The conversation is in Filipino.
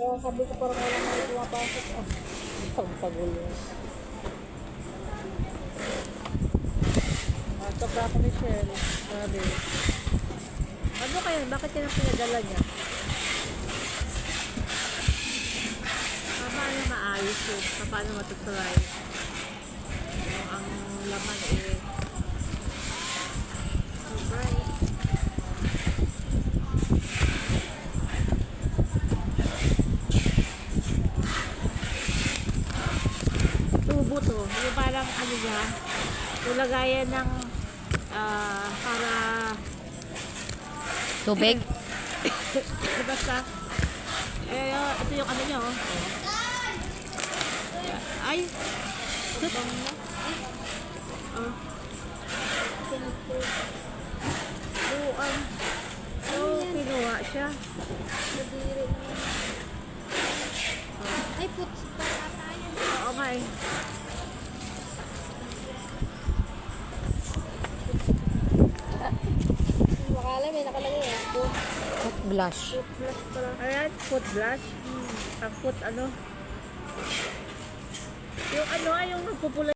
Kaya sabi ko parang wala na pumapasok. Ah, ang pagulo. Ito pa ako, Michelle. Sabi. Ano kaya? Bakit yan ang pinadala niya? Paano maayos yun? Paano matutulay? Ang laman eh. Alright. Tubo to. Yung parang ano niya, ulagayan ng para Tubig? basta ito yung ano niya oh. Ay oh. Kinuha siya. Ay, puts pa tayo. Oo nga eh. Makala may nakalagay eh. Foot blush. Foot blush pala. Ayan, foot blush. Ang foot ano. Yung ano, yung nagpupula